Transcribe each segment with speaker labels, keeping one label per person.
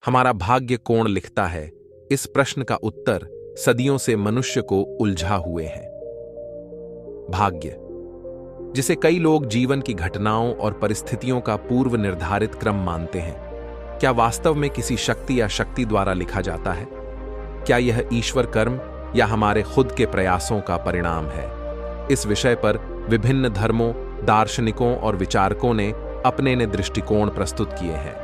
Speaker 1: हमारा भाग्य कौन लिखता है, इस प्रश्न का उत्तर सदियों से मनुष्य को उलझा हुए है। भाग्य, जिसे कई लोग जीवन की घटनाओं और परिस्थितियों का पूर्व निर्धारित क्रम मानते हैं, क्या वास्तव में किसी शक्ति या शक्ति द्वारा लिखा जाता है? क्या यह ईश्वर कर्म या हमारे खुद के प्रयासों का परिणाम है? इस विषय पर विभिन्न धर्मों, दार्शनिकों और विचारकों ने अपने दृष्टिकोण प्रस्तुत किए हैं।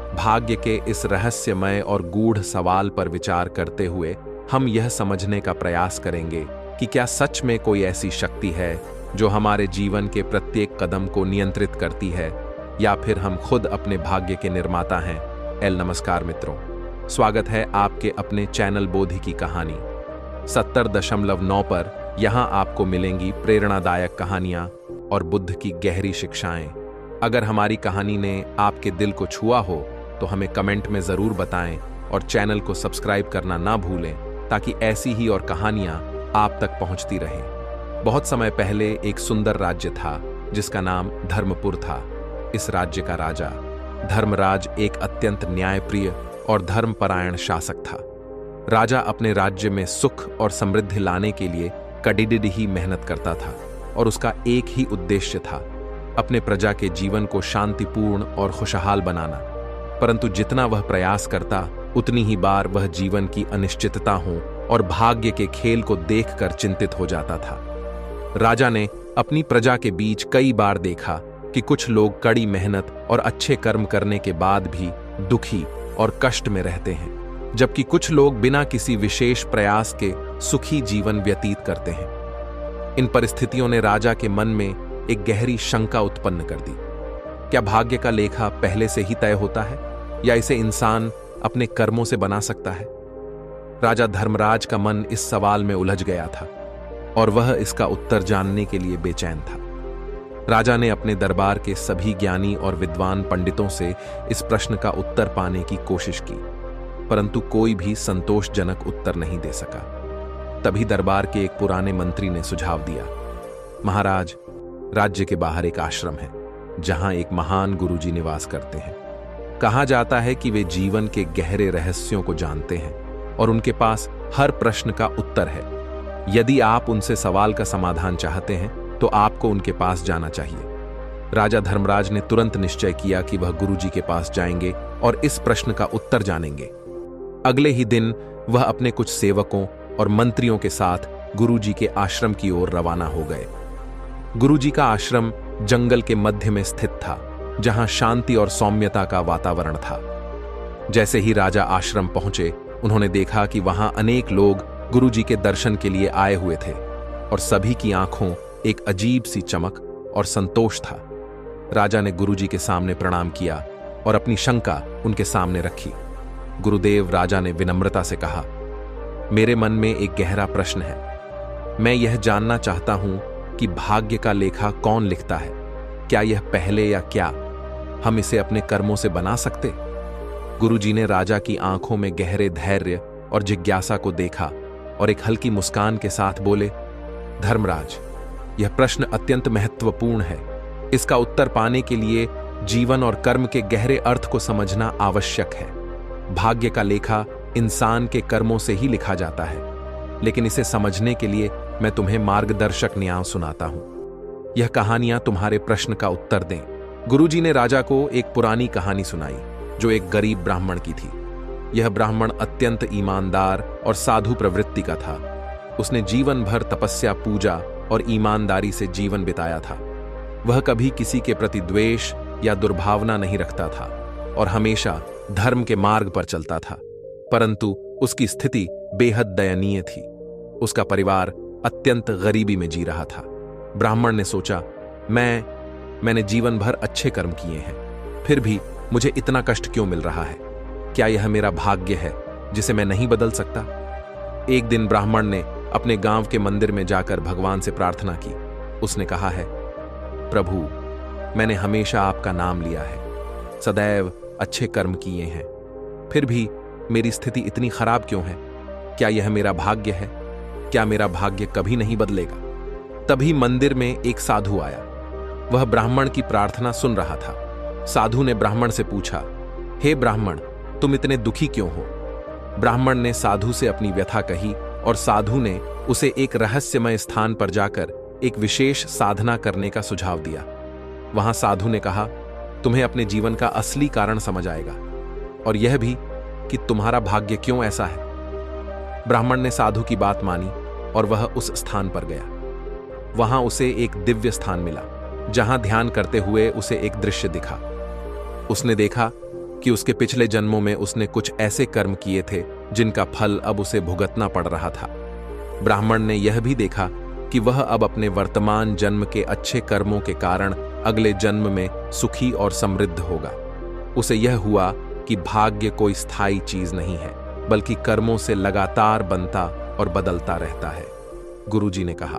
Speaker 1: भाग्य के इस रहस्यमय और गूढ़ सवाल पर विचार करते हुए हम यह समझने का प्रयास करेंगे कि क्या सच में कोई ऐसी शक्ति है जो हमारे जीवन के प्रत्येक कदम को नियंत्रित करती है, या फिर हम खुद अपने भाग्य के निर्माता हैं। नमस्कार मित्रों, स्वागत है आपके अपने चैनल बोधि की कहानी 70.9 पर। यहां आपको मिलेंगी प्रेरणादायक कहानियां और बुद्ध की गहरी शिक्षाएं। अगर हमारी कहानी ने आपके दिल को छुआ हो तो हमें कमेंट में जरूर बताएं और चैनल को सब्सक्राइब करना ना भूलें, ताकि ऐसी ही और कहानियां आप तक पहुंचती रहें। बहुत समय पहले एक सुंदर राज्य था जिसका नाम धर्मपुर था। इस राज्य का राजा धर्मराज एक अत्यंत न्यायप्रिय और धर्मपरायण शासक था। राजा अपने राज्य में सुख और समृद्धि लाने के लिए कड़िडिड ही मेहनत करता था और उसका एक ही उद्देश्य था, अपने प्रजा के जीवन को शांतिपूर्ण और खुशहाल बनाना। परंतु जितना वह प्रयास करता, उतनी ही बार वह जीवन की अनिश्चितता हो और भाग्य के खेल को देखकर चिंतित हो जाता था। राजा ने अपनी प्रजा के बीच कई बार देखा कि कुछ लोग कड़ी मेहनत और अच्छे कर्म करने के बाद भी दुखी और कष्ट में रहते हैं, जबकि कुछ लोग बिना किसी विशेष प्रयास के सुखी जीवन व्यतीत करते हैं। इन परिस्थितियों ने राजा के मन में एक गहरी शंका उत्पन्न कर दी। क्या भाग्य का लेखा पहले से ही तय होता है, या इसे इंसान अपने कर्मों से बना सकता है? राजा धर्मराज का मन इस सवाल में उलझ गया था और वह इसका उत्तर जानने के लिए बेचैन था। राजा ने अपने दरबार के सभी ज्ञानी और विद्वान पंडितों से इस प्रश्न का उत्तर पाने की कोशिश की, परंतु कोई भी संतोषजनक उत्तर नहीं दे सका। तभी दरबार के एक पुराने मंत्री ने सुझाव दिया, महाराज, राज्य के बाहर एक आश्रम है जहां एक महान गुरुजी निवास करते हैं। कहा जाता है कि वे जीवन के गहरे रहस्यों को जानते हैं और उनके पास हर प्रश्न का उत्तर है। यदि आप उनसे सवाल का समाधान चाहते हैं तो आपको उनके पास जाना चाहिए। राजा धर्मराज ने तुरंत निश्चय किया कि वह गुरुजी के पास जाएंगे और इस प्रश्न का उत्तर जानेंगे। अगले ही दिन वह अपने कुछ सेवकों और मंत्रियों के साथ गुरुजी के आश्रम की ओर रवाना हो गए। गुरुजी का आश्रम जंगल के मध्य में स्थित था, जहां शांति और सौम्यता का वातावरण था। जैसे ही राजा आश्रम पहुंचे, उन्होंने देखा कि वहां अनेक लोग गुरुजी के दर्शन के लिए आए हुए थे और सभी की आंखों एक अजीब सी चमक और संतोष था। राजा ने गुरुजी के सामने प्रणाम किया और अपनी शंका उनके सामने रखी। गुरुदेव, राजा ने विनम्रता से कहा, मेरे मन में एक गहरा प्रश्न है। मैं यह जानना चाहता हूं कि भाग्य का लेखा कौन लिखता है? क्या यह पहले या क्या हम इसे अपने कर्मों से बना सकते? गुरुजी ने राजा की आंखों में गहरे धैर्य और जिज्ञासा को देखा और एक हल्की मुस्कान के साथ बोले, धर्मराज, यह प्रश्न अत्यंत महत्वपूर्ण है। इसका उत्तर पाने के लिए जीवन और कर्म के गहरे अर्थ को समझना आवश्यक है। भाग्य का लेखा इंसान के कर्मों से ही लिखा जाता है, लेकिन इसे समझने के लिए मैं तुम्हें मार्गदर्शक न्याय सुनाता हूं। यह कहानियां तुम्हारे प्रश्न का उत्तर दें। गुरुजी ने राजा को एक पुरानी कहानी सुनाई जो एक गरीब ब्राह्मण की थी। यह ब्राह्मण अत्यंत ईमानदार और साधु प्रवृत्ति का था। उसने जीवन भर तपस्या, पूजा और ईमानदारी से जीवन बिताया था। वह कभी किसी के प्रति द्वेष या दुर्भावना नहीं रखता था और हमेशा धर्म के मार्ग पर चलता था, परंतु उसकी स्थिति बेहद दयनीय थी। उसका परिवार अत्यंत गरीबी में जी रहा था। ब्राह्मण ने सोचा, मैंने जीवन भर अच्छे कर्म किए हैं, फिर भी मुझे इतना कष्ट क्यों मिल रहा है? क्या यह मेरा भाग्य है जिसे मैं नहीं बदल सकता? एक दिन ब्राह्मण ने अपने गांव के मंदिर में जाकर भगवान से प्रार्थना की। उसने कहा है, प्रभु, मैंने हमेशा आपका नाम लिया है, सदैव अच्छे कर्म किए हैं, फिर भी मेरी स्थिति इतनी खराब क्यों है? क्या यह मेरा भाग्य है? क्या मेरा भाग्य कभी नहीं बदलेगा? तभी मंदिर में एक साधु आया। वह ब्राह्मण की प्रार्थना सुन रहा था। साधु ने ब्राह्मण से पूछा, हे ब्राह्मण, तुम इतने दुखी क्यों हो? ब्राह्मण ने साधु से अपनी व्यथा कही और साधु ने उसे एक रहस्यमय स्थान पर जाकर एक विशेष साधना करने का सुझाव दिया। वहां साधु ने कहा, तुम्हें अपने जीवन का असली कारण समझ आएगा और यह भी कि तुम्हारा भाग्य क्यों ऐसा है। ब्राह्मण ने साधु की बात मानी और वह उस स्थान पर गया। वहां उसे एक दिव्य स्थान मिला जहां ध्यान करते हुए उसे एक दृश्य दिखा। उसने देखा कि उसके पिछले जन्मों में उसने कुछ ऐसे कर्म किए थे जिनका फल अब उसे भुगतना पड़ रहा था। ब्राह्मण ने यह भी देखा कि वह अब अपने वर्तमान जन्म के अच्छे कर्मों के कारण अगले जन्म में सुखी और समृद्ध होगा। उसे यह हुआ कि भाग्य कोई स्थायी चीज नहीं है, बल्कि कर्मों से लगातार बनता और बदलता रहता है। गुरुजी ने कहा,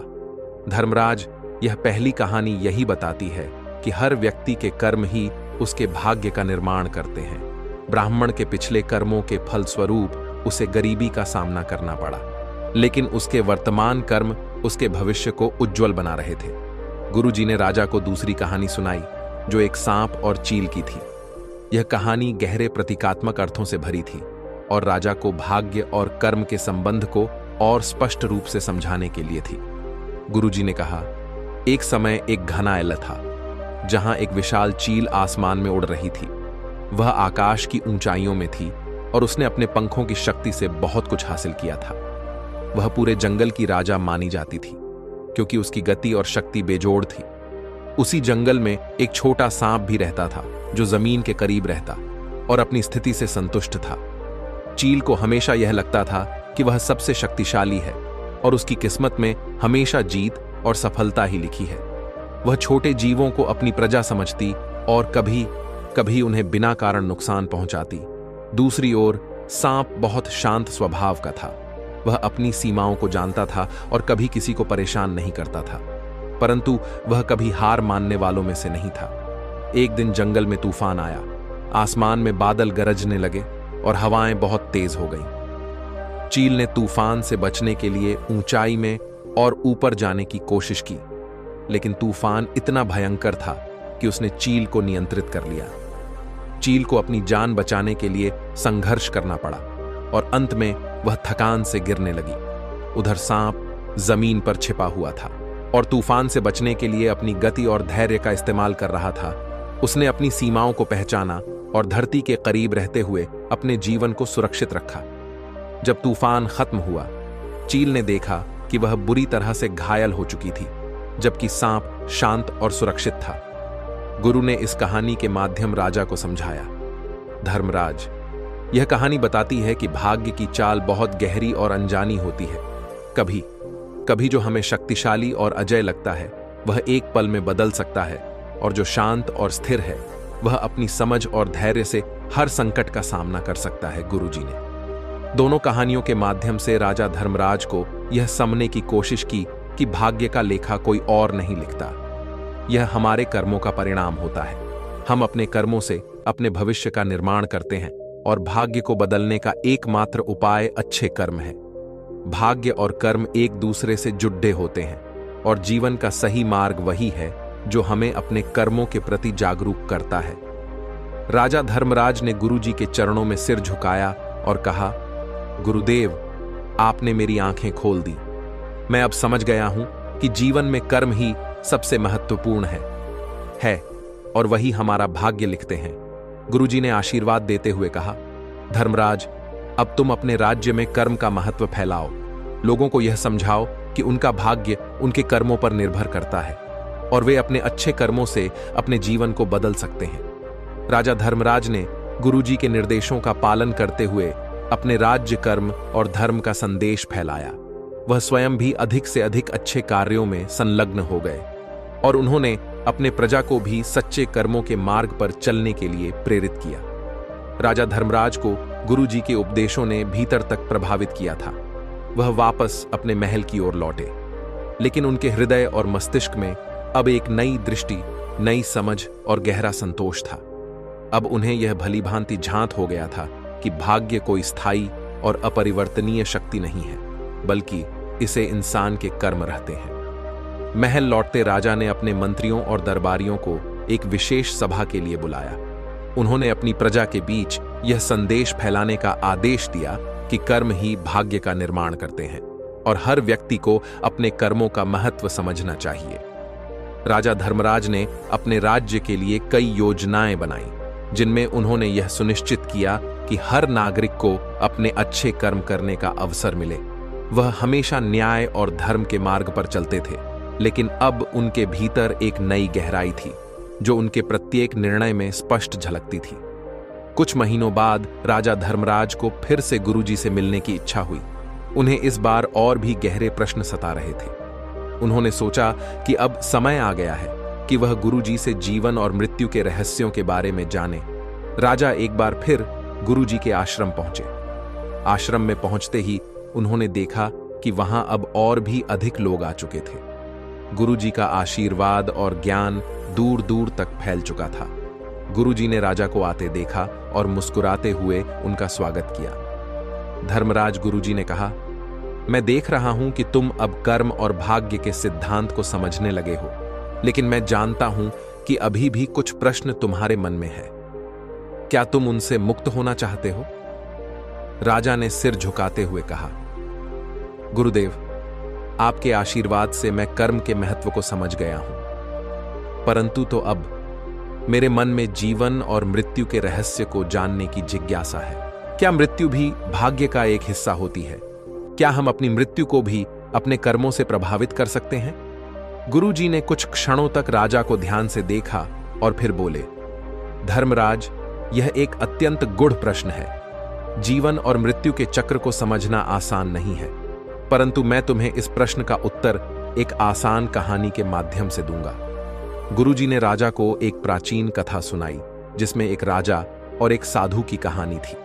Speaker 1: धर्मराज, यह पहली कहानी यही बताती है कि हर व्यक्ति के कर्म ही उसके भाग्य का निर्माण करते हैं। ब्राह्मण के पिछले कर्मों के फलस्वरूप उसे गरीबी का सामना करना पड़ा, लेकिन उसके वर्तमान कर्म उसके भविष्य को उज्जवल बना रहे थे। गुरुजी ने राजा को दूसरी कहानी सुनाई जो एक सांप और चील की थी। यह कहानी गहरे प्रतीकात्मक अर्थों से भरी थी और राजा को भाग्य और कर्म के संबंध को और स्पष्ट रूप से समझाने के लिए थी। गुरुजी ने कहा, एक समय एक घना एला था जहां एक विशाल चील आसमान में उड़ रही थी। वह आकाश की ऊंचाइयों में थी और उसने अपने पंखों की शक्ति से बहुत कुछ हासिल किया था। वह पूरे जंगल की राजा मानी जाती थी क्योंकि उसकी गति और शक्ति बेजोड़ थी। उसी जंगल में एक छोटा सांप भी रहता था जो जमीन के करीब रहता और अपनी स्थिति से संतुष्ट था। चील को हमेशा यह लगता था कि वह सबसे शक्तिशाली है और उसकी किस्मत में हमेशा जीत और सफलता ही लिखी है। वह छोटे जीवों को अपनी प्रजा समझती और कभी कभी उन्हें बिना कारण नुकसान पहुंचाती। दूसरी ओर सांप बहुत शांत स्वभाव का था। वह अपनी सीमाओं को जानता था और कभी किसी को परेशान नहीं करता था, परंतु वह कभी हार मानने वालों में से नहीं था। एक दिन जंगल में तूफान आया। आसमान में बादल गरजने लगे और हवाएं बहुत तेज हो गईं। चील ने तूफान से बचने के लिए ऊंचाई में और ऊपर जाने की कोशिश की, लेकिन तूफान इतना भयंकर था कि उसने चील को नियंत्रित कर लिया। चील को अपनी जान बचाने के लिए संघर्ष करना पड़ा और अंत में वह थकान से गिरने लगी। उधर सांप जमीन पर छिपा हुआ था और तूफान से बचने के लिए अपनी गति और धैर्य का इस्तेमाल कर रहा था। उसने अपनी सीमाओं को पहचाना और धरती के करीब रहते हुए अपने जीवन को सुरक्षित रखा। जब तूफान खत्म हुआ, चील ने देखा कि वह बुरी तरह से घायल हो चुकी थी, जबकि सांप शांत और सुरक्षित था। गुरु ने इस कहानी के माध्यम राजा को समझाया, धर्मराज, यह कहानी बताती है कि भाग्य की चाल बहुत गहरी और अनजानी होती है। कभी कभी जो हमें शक्तिशाली और अजय लगता है वह एक पल में बदल सकता है, और जो शांत और स्थिर है वह अपनी समझ और धैर्य से हर संकट का सामना कर सकता है। गुरुजी ने दोनों कहानियों के माध्यम से राजा धर्मराज को यह समझने की कोशिश की कि भाग्य का लेखा कोई और नहीं लिखता। यह हमारे कर्मों का परिणाम होता है। हम अपने कर्मों से अपने भविष्य का निर्माण करते हैं और भाग्य को बदलने का एकमात्र उपाय अच्छे कर्म है। भाग्य और कर्म एक दूसरे से जुड़े होते हैं और जीवन का सही मार्ग वही है जो हमें अपने कर्मों के प्रति जागरूक करता है। राजा धर्मराज ने गुरुजी के चरणों में सिर झुकाया और कहा, गुरुदेव, आपने मेरी आंखें खोल दी। मैं अब समझ गया हूं कि जीवन में कर्म ही सबसे महत्वपूर्ण है और वही हमारा भाग्य लिखते हैं। गुरुजी ने आशीर्वाद देते हुए कहा, धर्मराज, अब तुम अपने राज्य में कर्म का महत्व फैलाओ। लोगों को यह समझाओ कि उनका भाग्य उनके कर्मों पर निर्भर करता है और वे अपने अच्छे कर्मों से अपने जीवन को बदल सकते हैं। राजा धर्मराज ने गुरुजी के निर्देशों का पालन करते हुए अपने राज्य कर्म और धर्म का संदेश फैलाया। वह स्वयं भी अधिक से अधिक अच्छे कार्यों में संलग्न हो गए और उन्होंने अपने प्रजा को भी सच्चे कर्मों के मार्ग पर चलने के लिए प्रेरित किया। राजा धर्मराज को गुरुजी के उपदेशों ने भीतर तक प्रभावित किया था। वह वापस अपने महल की ओर लौटे, लेकिन उनके हृदय और मस्तिष्क में अब एक नई दृष्टि, नई समझ और गहरा संतोष था। अब उन्हें यह भली भांति झांत हो गया था कि भाग्य कोई स्थायी और अपरिवर्तनीय शक्ति नहीं है, बल्कि इसे इंसान के कर्म रहते हैं। महल लौटते राजा ने अपने मंत्रियों और दरबारियों को एक विशेष सभा के लिए बुलाया। उन्होंने अपनी प्रजा के बीच यह संदेश फैलाने का आदेश दिया कि कर्म ही भाग्य का निर्माण करते हैं और हर व्यक्ति को अपने कर्मों का महत्व समझना चाहिए। राजा धर्मराज ने अपने राज्य के लिए कई योजनाएं बनाई, जिनमें उन्होंने यह सुनिश्चित किया कि हर नागरिक को अपने अच्छे कर्म करने का अवसर मिले। वह हमेशा न्याय और धर्म के मार्ग पर चलते थे, लेकिन अब उनके भीतर एक नई गहराई थी जो उनके प्रत्येक निर्णय में स्पष्ट झलकती थी। कुछ महीनों बाद राजा धर्मराज को फिर से गुरुजी से मिलने की इच्छा हुई। उन्हें इस बार और भी गहरे प्रश्न सता रहे थे। उन्होंने सोचा कि अब समय आ गया है कि वह गुरुजी से जीवन और मृत्यु के रहस्यों के बारे में जाने। राजा एक बार फिर गुरुजी के आश्रम पहुंचे। आश्रम में पहुंचते ही उन्होंने देखा कि वहां अब और भी अधिक लोग आ चुके थे। गुरुजी का आशीर्वाद और ज्ञान दूर दूर तक फैल चुका था। गुरुजी ने राजा को आते देखा और मुस्कुराते हुए उनका स्वागत किया। धर्मराज गुरुजी ने कहा, मैं देख रहा हूं कि तुम अब कर्म और भाग्य के सिद्धांत को समझने लगे हो, लेकिन मैं जानता हूं कि अभी भी कुछ प्रश्न तुम्हारे मन में है। क्या तुम उनसे मुक्त होना चाहते हो? राजा ने सिर झुकाते हुए कहा, गुरुदेव, आपके आशीर्वाद से मैं कर्म के महत्व को समझ गया हूं, परंतु तो अब मेरे मन में जीवन और मृत्यु के रहस्य को जानने की जिज्ञासा है। क्या मृत्यु भी भाग्य का एक हिस्सा होती है? क्या हम अपनी मृत्यु को भी अपने कर्मों से प्रभावित कर सकते हैं? गुरुजी ने कुछ क्षणों तक राजा को ध्यान से देखा और फिर बोले, धर्मराज, यह एक अत्यंत गूढ़ प्रश्न है। जीवन और मृत्यु के चक्र को समझना आसान नहीं है, परंतु मैं तुम्हें इस प्रश्न का उत्तर एक आसान कहानी के माध्यम से दूंगा। गुरुजी ने राजा को एक प्राचीन कथा सुनाई, जिसमें एक राजा और एक साधु की कहानी थी।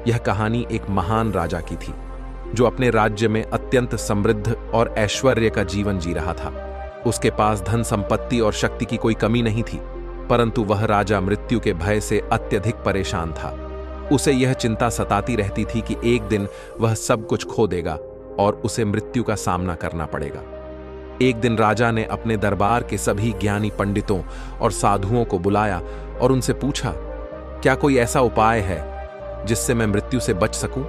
Speaker 1: यह कहानी एक महान राजा की थी, जो अपने राज्य में अत्यंत समृद्ध और ऐश्वर्य का जीवन जी रहा था। उसके पास धन संपत्ति और शक्ति की कोई कमी नहीं थी, परंतु वह राजा मृत्यु के भय से अत्यधिक परेशान था। उसे यह चिंता सताती रहती थी कि एक दिन वह सब कुछ खो देगा और उसे मृत्यु का सामना करना पड़ेगा। एक दिन राजा ने अपने दरबार के सभी ज्ञानी पंडितों और साधुओं को बुलाया और उनसे पूछा, क्या कोई ऐसा उपाय है जिससे मैं मृत्यु से बच सकूं?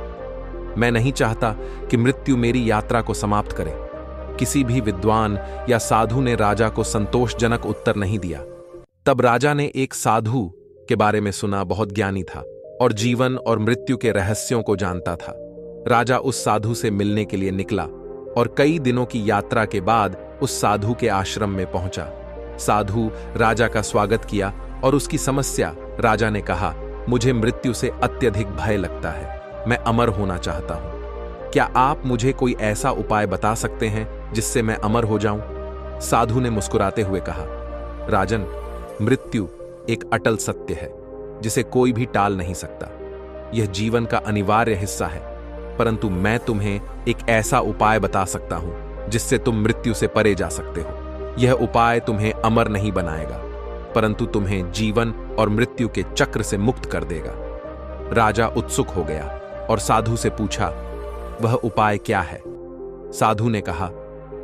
Speaker 1: मैं नहीं चाहता कि मृत्यु मेरी यात्रा को समाप्त करे। किसी भी विद्वान या साधु ने राजा को संतोषजनक उत्तर नहीं दिया। तब राजा ने एक साधु के बारे में सुना। बहुत ज्ञानी था और जीवन और मृत्यु के रहस्यों को जानता था। राजा उस साधु से मिलने के लिए निकला और कई दिनों की यात्रा के बाद उस साधु के आश्रम में पहुंचा। साधु राजा का स्वागत किया और उसकी समस्या राजा ने कहा, मुझे मृत्यु से अत्यधिक भय लगता है। मैं अमर होना चाहता हूं। क्या आप मुझे कोई ऐसा उपाय बता सकते हैं जिससे मैं अमर हो जाऊं? साधु ने मुस्कुराते हुए कहा, राजन, मृत्यु एक अटल सत्य है जिसे कोई भी टाल नहीं सकता। यह जीवन का अनिवार्य हिस्सा है, परंतु मैं तुम्हें एक ऐसा उपाय बता सकता हूं जिससे तुम मृत्यु से परे जा सकते हो। यह उपाय तुम्हें अमर नहीं बनाएगा, परंतु तुम्हें जीवन और मृत्यु के चक्र से मुक्त कर देगा। राजा उत्सुक हो गया और साधु से पूछा, वह उपाय क्या है? साधु ने कहा,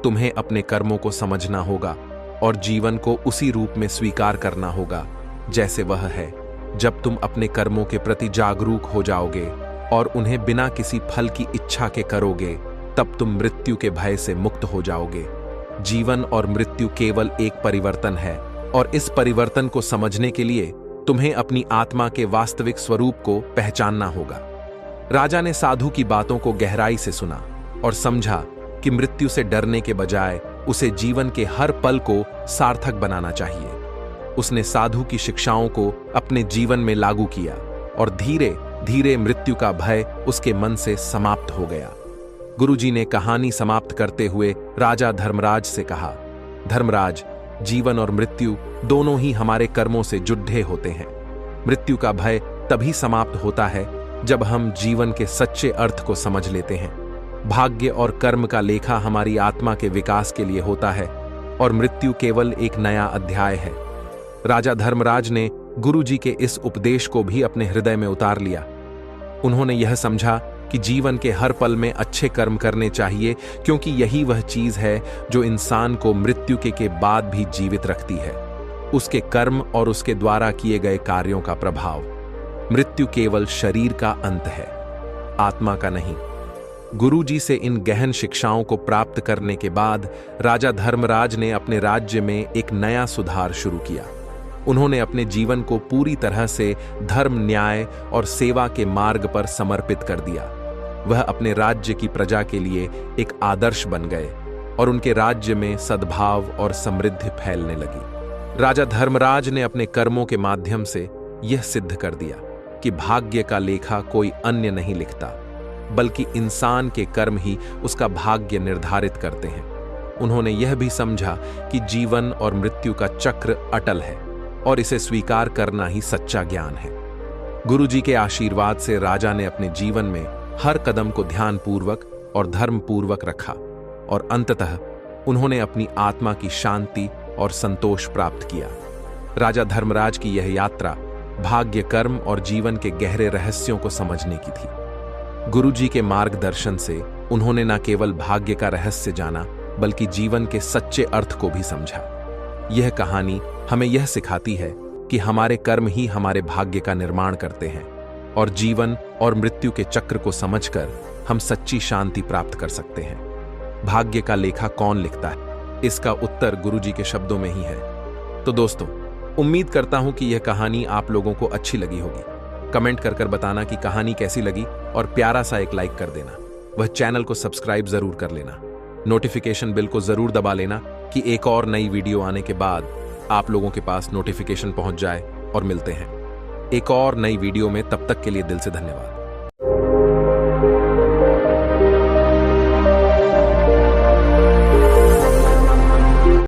Speaker 1: तुम्हें अपने कर्मों को समझना होगा और जीवन को उसी रूप में स्वीकार करना होगा जैसे वह है। जब तुम अपने कर्मों के प्रति जागरूक हो जाओगे और उन्हें बिना किसी फल की इच्छा के करोगे, तब तुम मृत्यु के भय से मुक्त हो जाओगे। जीवन और मृत्यु केवल एक परिवर्तन है और इस परिवर्तन को समझने के लिए तुम्हें अपनी आत्मा के वास्तविक स्वरूप को पहचानना होगा। राजा ने साधु की बातों को गहराई से सुना और समझा कि मृत्यु से डरने के बजाय उसे जीवन के हर पल को सार्थक बनाना चाहिए। उसने साधु की शिक्षाओं को अपने जीवन में लागू किया और धीरे धीरे मृत्यु का भय उसके मन से समाप्त हो गया। गुरुजी ने कहानी समाप्त करते हुए राजा धर्मराज से कहा, धर्मराज, जीवन और मृत्यु दोनों ही हमारे कर्मों से जुड़े होते हैं। मृत्यु का भय तभी समाप्त होता है जब हम जीवन के सच्चे अर्थ को समझ लेते हैं। भाग्य और कर्म का लेखा हमारी आत्मा के विकास के लिए होता है और मृत्यु केवल एक नया अध्याय है। राजा धर्मराज ने गुरुजी के इस उपदेश को भी अपने हृदय में उतार लिया। उन्होंने यह समझा कि जीवन के हर पल में अच्छे कर्म करने चाहिए, क्योंकि यही वह चीज है जो इंसान को मृत्यु के बाद भी जीवित रखती है, उसके कर्म और उसके द्वारा किए गए कार्यों का प्रभाव। मृत्यु केवल शरीर का अंत है, आत्मा का नहीं। गुरुजी से इन गहन शिक्षाओं को प्राप्त करने के बाद राजा धर्मराज ने अपने राज्य में एक नया सुधार शुरू किया। उन्होंने अपने जीवन को पूरी तरह से धर्म, न्याय और सेवा के मार्ग पर समर्पित कर दिया। वह अपने राज्य की प्रजा के लिए एक आदर्श बन गए और उनके राज्य में सद्भाव और समृद्धि फैलने लगी। राजा धर्मराज ने अपने कर्मों के माध्यम से यह सिद्ध कर दिया कि भाग्य का लेखा कोई अन्य नहीं लिखता, बल्कि इंसान के कर्म ही उसका भाग्य निर्धारित करते हैं। उन्होंने यह भी समझा कि जीवन और मृत्यु का चक्र अटल है और इसे स्वीकार करना ही सच्चा ज्ञान है। गुरुजी के आशीर्वाद से राजा ने अपने जीवन में हर कदम को ध्यानपूर्वक और धर्मपूर्वक रखा और अंततः उन्होंने अपनी आत्मा की शांति और संतोष प्राप्त किया। राजा धर्मराज की यह यात्रा भाग्य, कर्म और जीवन के गहरे रहस्यों को समझने की थी। गुरुजी के मार्गदर्शन से उन्होंने न केवल भाग्य का रहस्य जाना, बल्कि जीवन के सच्चे अर्थ को भी समझा। यह कहानी हमें यह सिखाती है कि हमारे कर्म ही हमारे भाग्य का निर्माण करते हैं और जीवन और मृत्यु के चक्र को समझकर हम सच्ची शांति प्राप्त कर सकते हैं। भाग्य का लेखा कौन लिखता है? इसका उत्तर गुरुजी के शब्दों में ही है। तो दोस्तों, उम्मीद करता हूं कि यह कहानी आप लोगों को अच्छी लगी होगी। कमेंट कर बताना कि कहानी कैसी लगी और प्यारा सा एक लाइक कर देना। वह चैनल को सब्सक्राइब जरूर कर लेना। नोटिफिकेशन बिल को जरूर दबा लेना कि एक और नई वीडियो आने के बाद आप लोगों के पास नोटिफिकेशन पहुंच जाए। और मिलते हैं एक और नई वीडियो में। तब तक के लिए दिल से धन्यवाद।